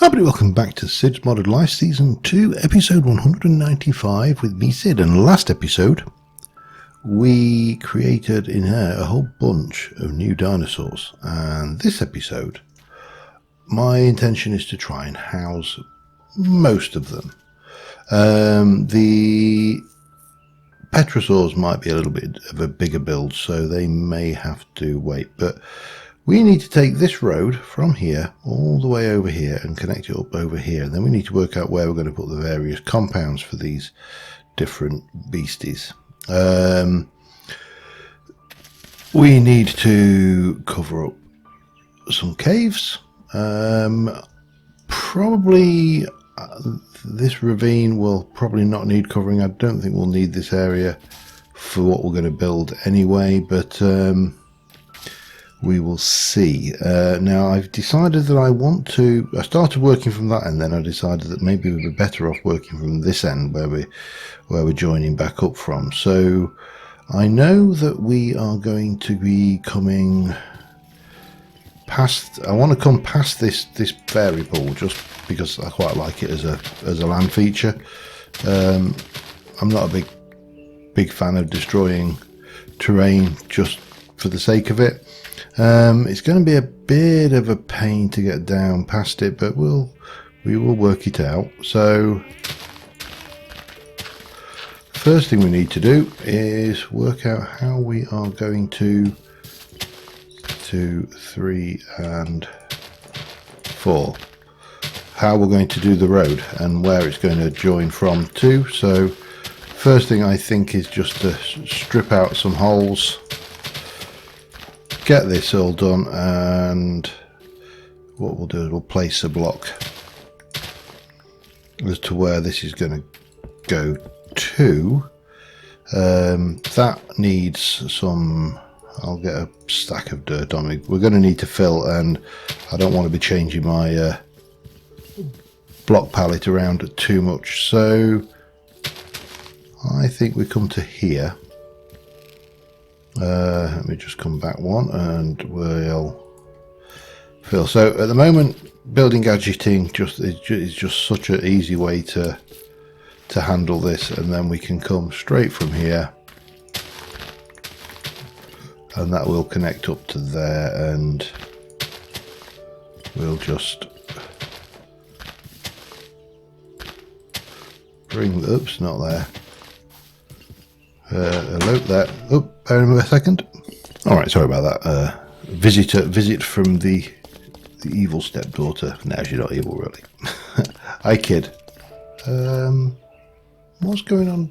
Everybody, welcome back to Cids Modded Life Season 2, Episode 195 with me, Cid. And last episode, we created in here a whole bunch of new dinosaurs. And this episode, my intention is to try and house most of them. The Petrosaurs might be a little bit of a bigger build, so they may have to wait. But we need to take this road from here all the way over here and connect it up over here. And then we need to work out where we're going to put the various compounds for these different beasties. We need to cover up some caves. Probably this ravine will probably not need covering. I don't think we'll need this area for what we're going to build anyway, but we will see. Now I've decided that I started working from that end, then I decided that maybe we'd be better off working from this end where we're joining back up from. So I know that we are going to be coming past, I want to come past this fairy pool just because I quite like it as a land feature. I'm not a big fan of destroying terrain just for the sake of it. It's going to be a bit of a pain to get down past it, but we will work it out. So first thing we need to do is work out how we are going to 2, 3 and 4 how we're going to do the road and where it's going to join from to. So first thing I think is just to strip out some holes, get this all done, and what we'll do is we'll place a block as to where this is going to go to. That needs some, I'll get a stack of dirt on me. We're going to need to fill, and I don't want to be changing my block palette around too much, so I think we come to here. Let me just come back one and we'll fill. So at the moment, building gadgeting is just such an easy way to handle this, and then we can come straight from here and that will connect up to there, and we'll just bring, oops, not there. Hello there. Oh, bear with me a second. Alright, sorry about that. Visit from the evil stepdaughter. No, she's not evil, really. I kid. What's going on?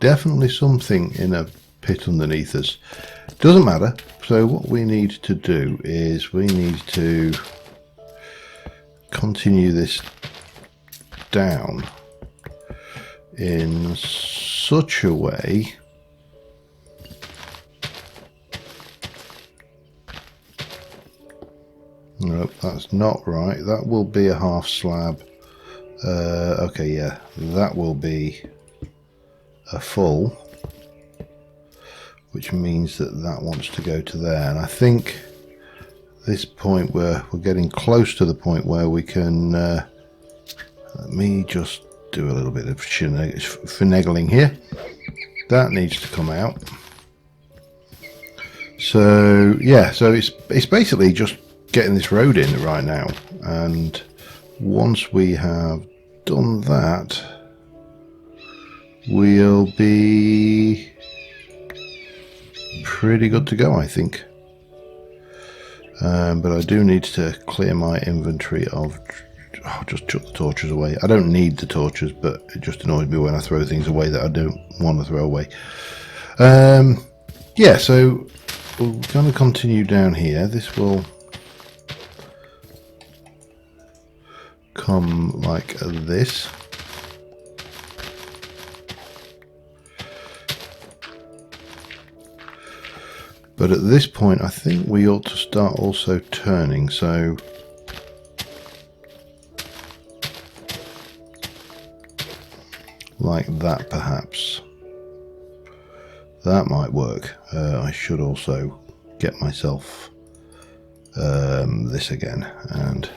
Definitely something in a pit underneath us. Doesn't matter. So what we need to do is we need to continue this down in such a way nope, that's not right. That will be a half slab. Okay, yeah, that will be a full, which means that wants to go to there. And I think this point where we're getting close to the point where we can let me just do a little bit of finagling here. That needs to come out. So yeah, so it's basically just getting this road in right now, and once we have done that, we'll be pretty good to go, I think. But I do need to clear my inventory of, just chuck the torches away. I don't need the torches, but it just annoys me when I throw things away that I don't want to throw away. Yeah, so we're going to continue down here. This will come like this. But at this point, I think we ought to start also turning, so like that perhaps. That might work. I should also get myself this again, and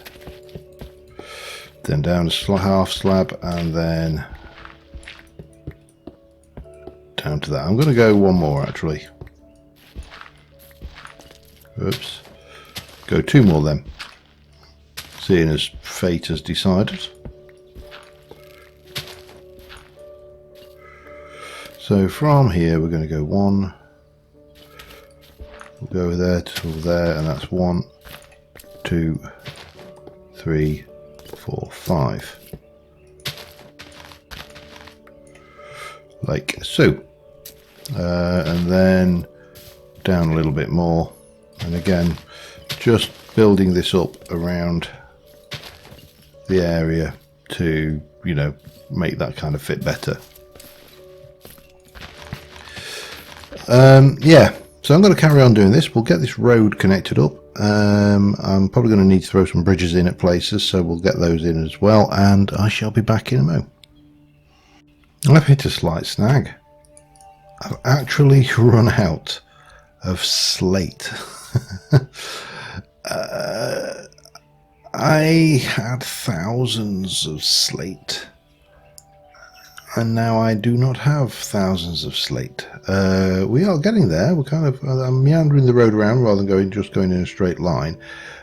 then down a half slab, and then down to that. I'm going to go one more actually. Oops. Go two more then, seeing as fate has decided. So from here we're going to go one, we'll go there to there, and that's 1, 2, 3, 4, 5. Like so. And then down a little bit more, and again just building this up around the area to, you know, make that kind of fit better. Yeah, so I'm going to carry on doing this. We'll get this road connected up. I'm probably going to need to throw some bridges in at places, so we'll get those in as well, and I shall be back in a moment. I've hit a slight snag. I've actually run out of slate. I had thousands of slate, and now I do not have thousands of slate. We are getting there. We're kind of I'm meandering the road around rather than just going in a straight line.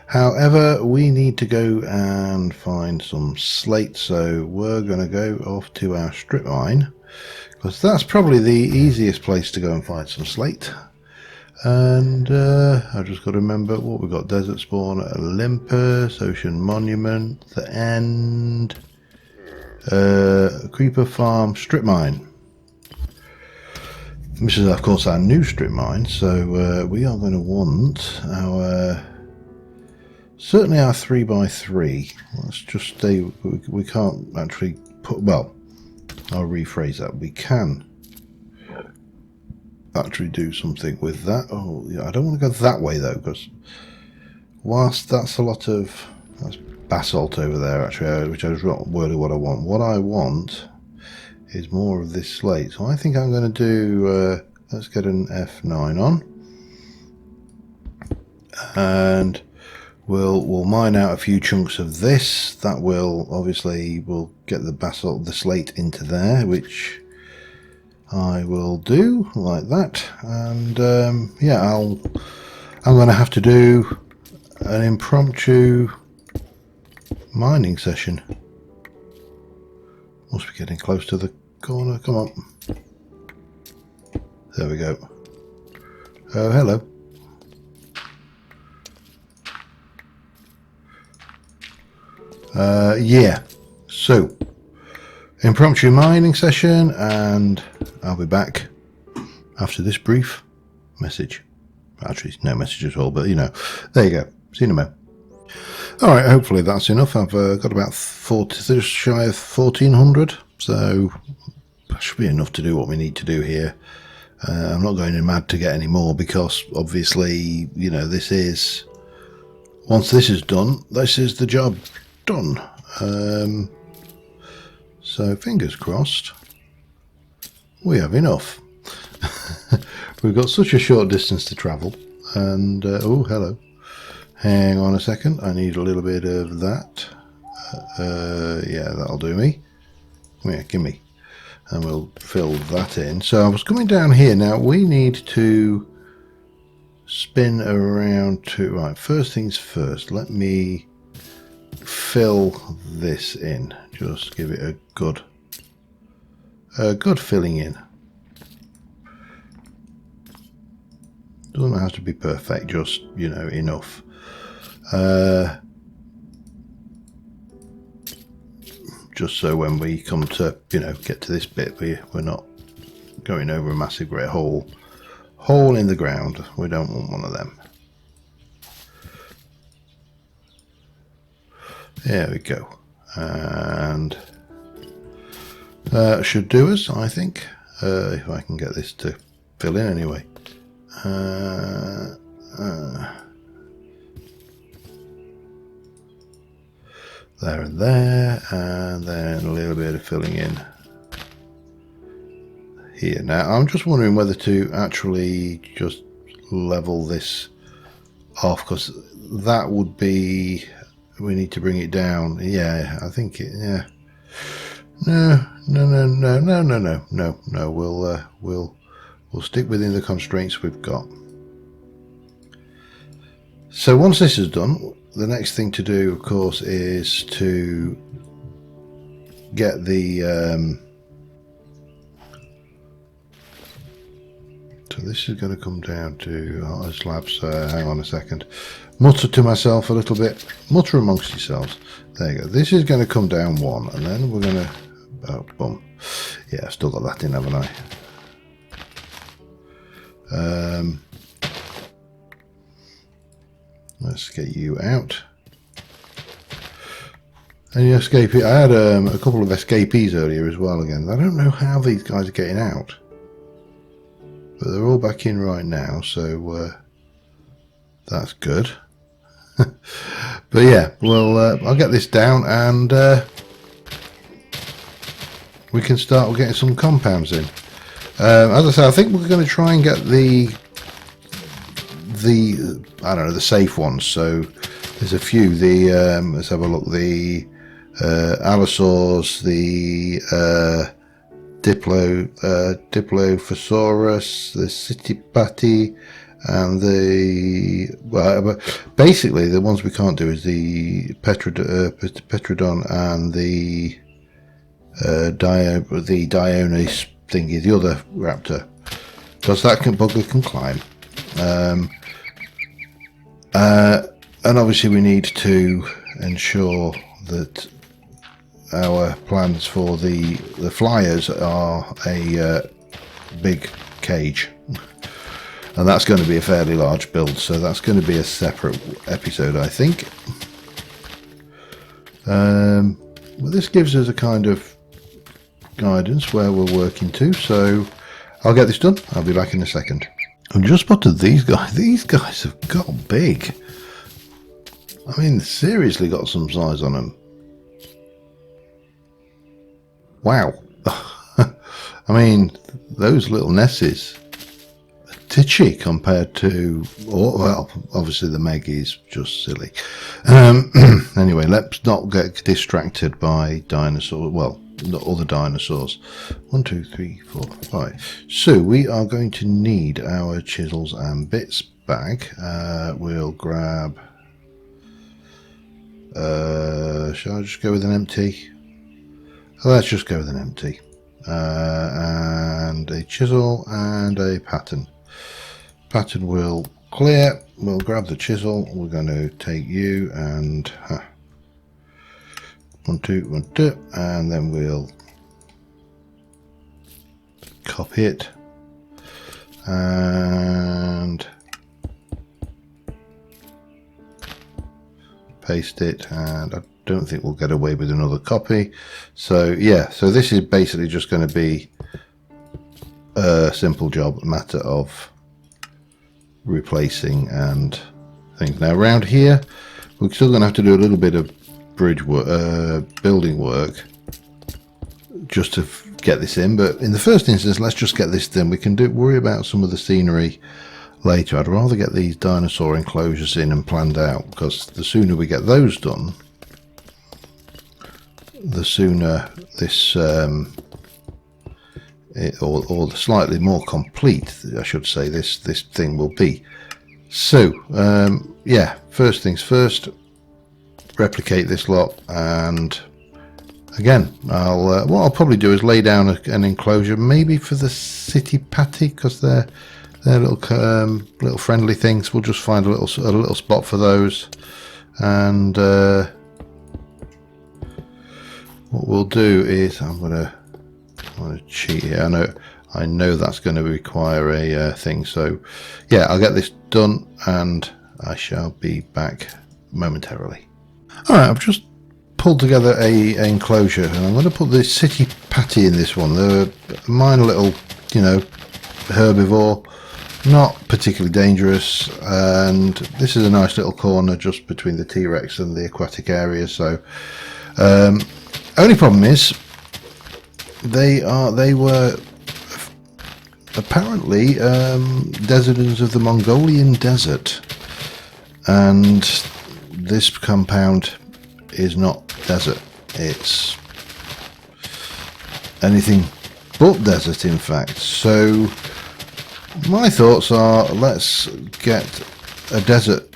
However, we need to go and find some slate, so we're going to go off to our strip mine, because that's probably the easiest place to go and find some slate. And I've just got to remember what we've got: Desert Spawn at Olympus, Ocean Monument, the End, Creeper Farm, Strip Mine. This is of course our new strip mine, so we are going to want our certainly our 3x3. Let's just stay. We can't actually put, well, I'll rephrase that. We can actually do something with that. Oh yeah, I don't want to go that way though, because whilst that's a lot of, that's basalt over there actually, which is not really what I want. What I want is more of this slate. So I think I'm going to do, let's get an F9 on, and we'll mine out a few chunks of this. That will obviously, we'll get the basalt, the slate into there, which I will do like that. And yeah, I'm going to have to do an impromptu mining session. Must be getting close to the corner. Come on. There we go. Oh, hello. Yeah, so impromptu mining session, and I'll be back after this brief message. Actually, no message at all, but you know, there you go. See you in a moment. Alright, hopefully that's enough. I've got about 40, just shy of 1400, so that should be enough to do what we need to do here. I'm not going in mad to get any more, because obviously, you know, this is, once this is done, this is the job done. So fingers crossed we have enough. We've got such a short distance to travel, and oh hello, hang on a second, I need a little bit of that. Yeah, that'll do me. Yeah, give me, and we'll fill that in. So I was coming down here. Now we need to spin around to, right, first things first, let me fill this in. Just give it a good filling in. Doesn't have to be perfect, just, you know, enough. Just so when we come to, you know, get to this bit, we're not going over a massive great hole in the ground. We don't want one of them. There we go, and should do us, I think, if I can get this to fill in anyway. There and there, and then a little bit of filling in here. Now I'm just wondering whether to actually just level this off, because that would be, we need to bring it down. Yeah, I think it, yeah. No. We'll stick within the constraints we've got. So once this is done, the next thing to do, of course, is to get the so this is going to come down to slabs. Hang on a second. Mutter to myself a little bit. Mutter amongst yourselves. There you go. This is going to come down one, and then we're going to, oh, boom. Yeah, I've still got that in, haven't I? Let's get you out. And you escape. I had a couple of escapees earlier as well. Again, I don't know how these guys are getting out, but they're all back in right now, so that's good. But yeah, well, I'll get this down, and we can start getting some compounds in. As I say, I think we're going to try and get the I don't know, the safe ones. So there's a few. The let's have a look. The Allosaurus, the Dilophosaurus, the Citipati, and the, well, basically the ones we can't do is the Petrodon and the Dionis thingy, the other raptor, because that bugger can climb. And obviously we need to ensure that our plans for the flyers are a big cage, and that's going to be a fairly large build, so that's going to be a separate episode, I think. Well, this gives us a kind of guidance where we're working to, so I'll get this done. I'll be back in a second. I've just spotted these guys. These guys have got big. I mean, seriously got some size on them. Wow. I mean, those little nesses are titchy compared to, well, obviously the Meg is just silly. Anyway, let's not get distracted by dinosaurs. Well, not all the dinosaurs. 1, 2, 3, 4, 5. So we are going to need our chisels and bits bag. We'll grab, shall I just go with an empty? Let's just go with an empty. And a chisel and a pattern. Pattern will clear. We'll grab the chisel. We're going to take you and 1, 2, 1, 2, and then we'll copy it and paste it, and I don't think we'll get away with another copy. So yeah, so this is basically just going to be a simple job, a matter of replacing and things. Now around here we're still going to have to do a little bit of bridge work, building work, just to get this in, but in the first instance let's just get this done. We can worry about some of the scenery later. I'd rather get these dinosaur enclosures in and planned out, because the sooner we get those done, the sooner this or the slightly more complete, I should say, this thing will be. So yeah, first things first, replicate this lot, and again what I'll probably do is lay down an enclosure, maybe for the Citipati, because they're little friendly things. We'll just find a little spot for those, and what we'll do is I'm gonna cheat here. I know that's going to require a thing, so yeah, I'll get this done and I shall be back momentarily. Alright, I've just pulled together a enclosure, and I'm going to put the Citipati in this one. They're a minor little, herbivore, not particularly dangerous, and this is a nice little corner just between the T-Rex and the aquatic area. So only problem is they were apparently denizens of the Mongolian desert, and this compound is not desert, it's anything but desert in fact. So my thoughts are, let's get a desert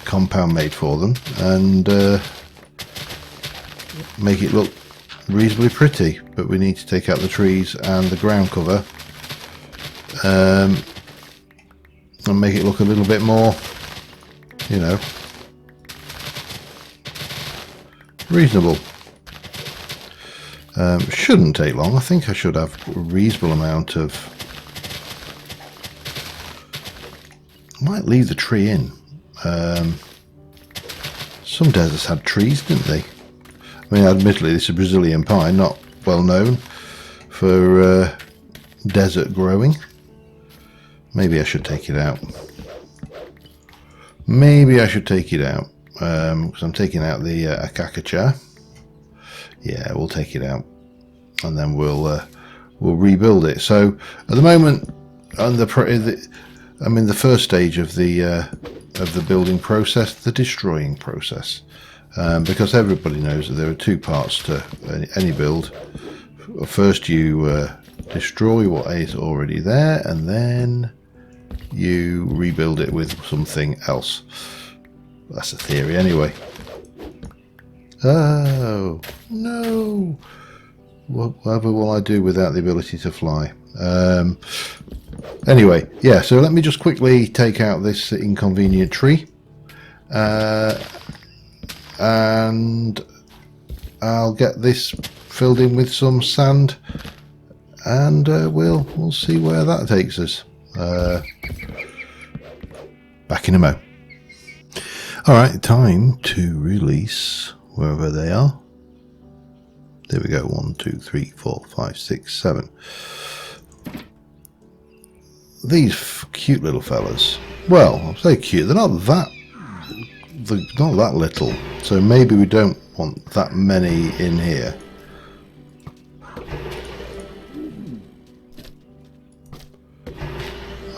compound made for them and make it look reasonably pretty, but we need to take out the trees and the ground cover and make it look a little bit more, you know, reasonable. Shouldn't take long. I think I should have a reasonable amount of, I might leave the tree in. Some deserts had trees, didn't they? I mean, admittedly, this is a Brazilian pine, not well known for desert growing. Maybe I should take it out. Maybe I should take it out because I'm taking out the acacia. Yeah, we'll take it out, and then we'll rebuild it. So at the moment, I'm in the first stage of the building process, the destroying process, because everybody knows that there are two parts to any build. First, you destroy what is already there, and then you rebuild it with something else. That's a theory, anyway. Oh no! Whatever will I do without the ability to fly? Anyway, yeah, so let me just quickly take out this inconvenient tree, and I'll get this filled in with some sand, and we'll see where that takes us. Back in a mo. Alright, time to release wherever they are. There we go, 1, 2, 3, 4, 5, 6, 7. These cute little fellas. Well, I'll say cute, they're not that little, so maybe we don't want that many in here.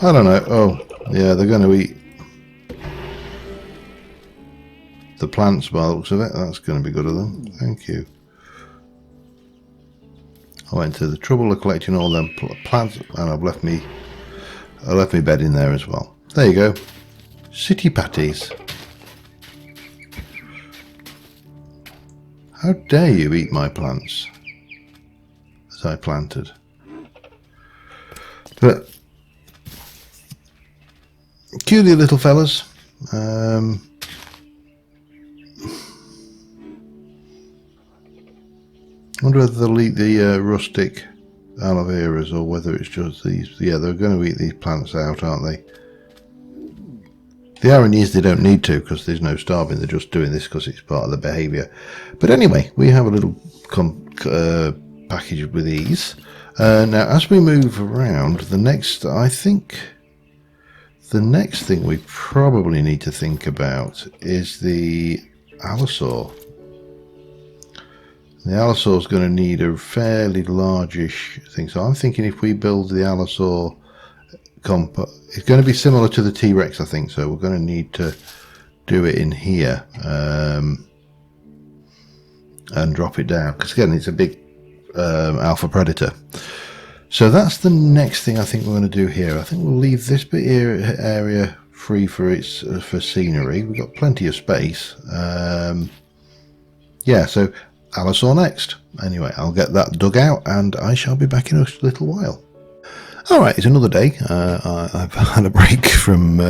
I don't know. Oh, yeah, they're going to eat the plants by the looks of it. That's going to be good of them. Thank you. I went to the trouble of collecting all them plants, and I've left me bed in there as well. There you go. Citipatis. How dare you eat my plants that I planted? But cutie little fellas. I wonder whether they'll eat the rustic aloe veras or whether it's just these. Yeah, they're going to eat these plants out, aren't they? The irony is they don't need to, because there's no starving. They're just doing this because it's part of the behaviour. But anyway, we have a little package with these. Now, as we move around, I think the next thing we probably need to think about is the Allosaur. The Allosaur is going to need a fairly largish thing. So I'm thinking if we build the Allosaur it's going to be similar to the T-Rex, I think. So we're going to need to do it in here and drop it down. Because again, it's a big alpha predator. So that's the next thing I think we're going to do here. I think we'll leave this bit here area free for scenery. We've got plenty of space. Yeah, so Allosaur next. Anyway, I'll get that dug out and I shall be back in a little while. Alright, it's another day. I've had a break from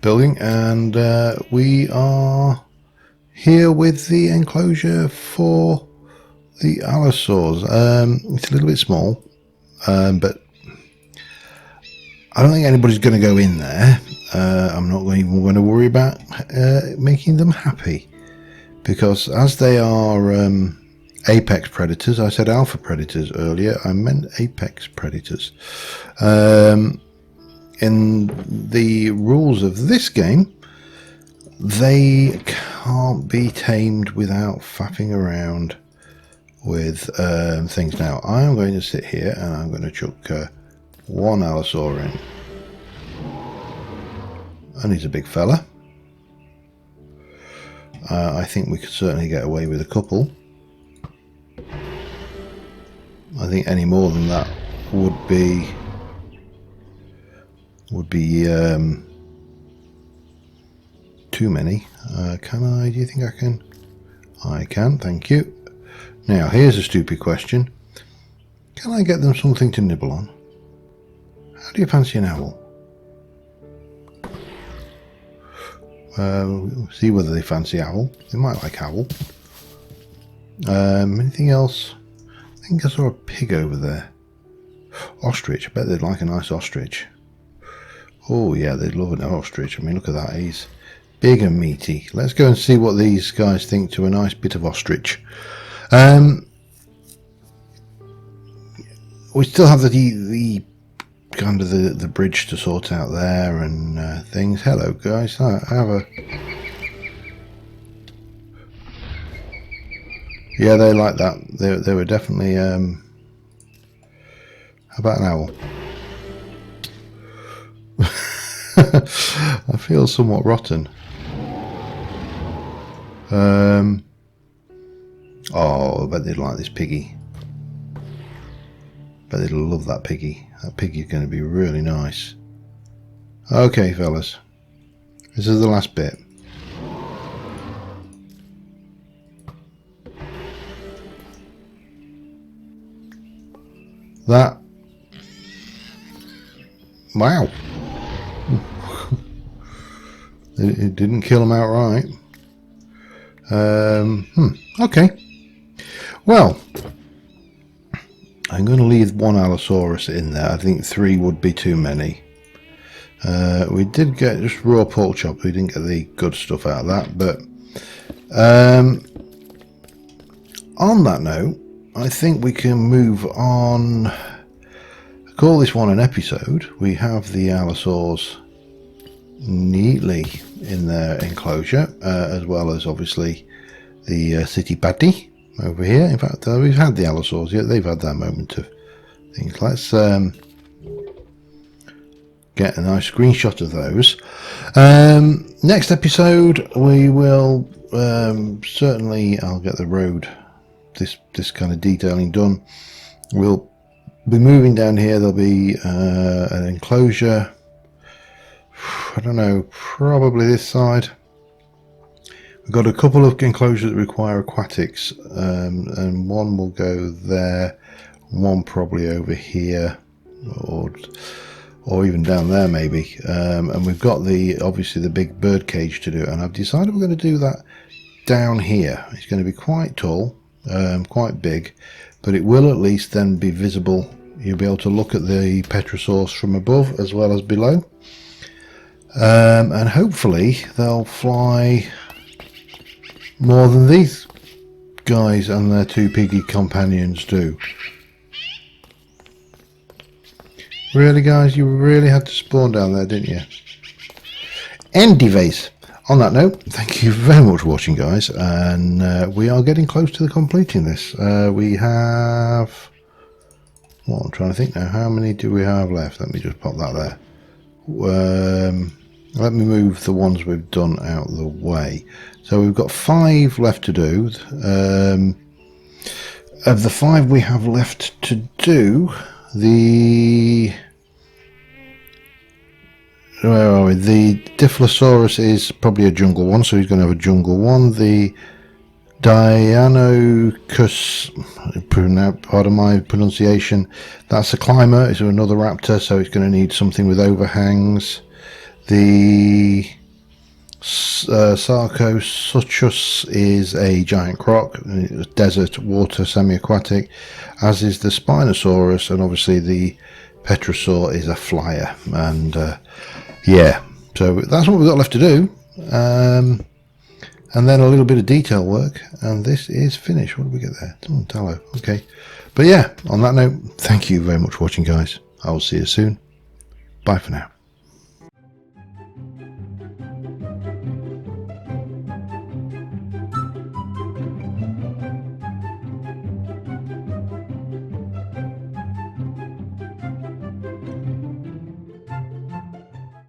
building, and we are here with the enclosure for the Allosaurs. It's a little bit small, but I don't think anybody's going to go in there. I'm not even going to worry about making them happy, because as they are apex predators, I said alpha predators earlier, I meant apex predators. In the rules of this game, they can't be tamed without faffing around with things. Now, I am going to sit here and I'm going to chuck one Allosaur in. And he's a big fella. I think we could certainly get away with a couple. I think any more than that would be too many. Can I? Do you think I can? I can, thank you. Now here's a stupid question. Can I get them something to nibble on? How do you fancy an owl? See whether they fancy owl. They might like owl. Anything else? I think I saw a pig over there. Ostrich. I bet they'd like a nice ostrich. Oh yeah, they'd love an ostrich. I mean, look at that. He's big and meaty. Let's go and see what these guys think to a nice bit of ostrich. We still have the kind of the bridge to sort out there and things. Hello guys, I have a... Yeah, they like that. They were definitely... How about an owl? I feel somewhat rotten. Oh, I bet they'd like this piggy. But they'd love that piggy. That piggy's going to be really nice. Okay, fellas. This is the last bit. That... Wow. It didn't kill him outright. Okay. Well... I'm going to leave one Allosaurus in there. I think 3 would be too many. We did get just raw pork chop. We didn't get the good stuff out of that. But on that note, I think we can move on. I call this one an episode. We have the Allosaurs neatly in their enclosure, as well as obviously the Citipati over here. In fact, we've had the Allosaurs yet. They've had that moment of things. Let's get a nice screenshot of those. Next episode we will certainly, I'll get the road, this kind of detailing done. We'll be moving down here. There'll be an enclosure, I don't know, probably this side. We've got a couple of enclosures that require aquatics, and one will go there, one probably over here, or even down there maybe. And we've got obviously the big bird cage to do, and I've decided we're going to do that down here. It's going to be quite tall, quite big, but it will at least then be visible. You'll be able to look at the Petrosaurs from above as well as below, and hopefully they'll fly more than these guys and their 2 piggy companions do. Really guys, you really had to spawn down there, didn't you? Anyways, on that note, thank you very much for watching guys, and we are getting close to completing this. We have... Well, I'm trying to think now, how many do we have left? Let me just pop that there. Let me move the ones we've done out of the way. So we've got 5 left to do. Of the 5 we have left to do, where are we? The Dilophosaurus is probably a jungle one, so he's going to have a jungle one. The Deinonychus, pardon my pronunciation, that's a climber. It's another raptor, so it's going to need something with overhangs. The Sarcosuchus is a giant croc, desert, water, semi-aquatic, as is the Spinosaurus, and obviously the Petrosaur is a flyer. And yeah, so that's what we've got left to do, and then a little bit of detail work, and this is finished. What did we get there? Tallow. Okay, but yeah, on that note, thank you very much for watching guys. I will see you soon. Bye for now.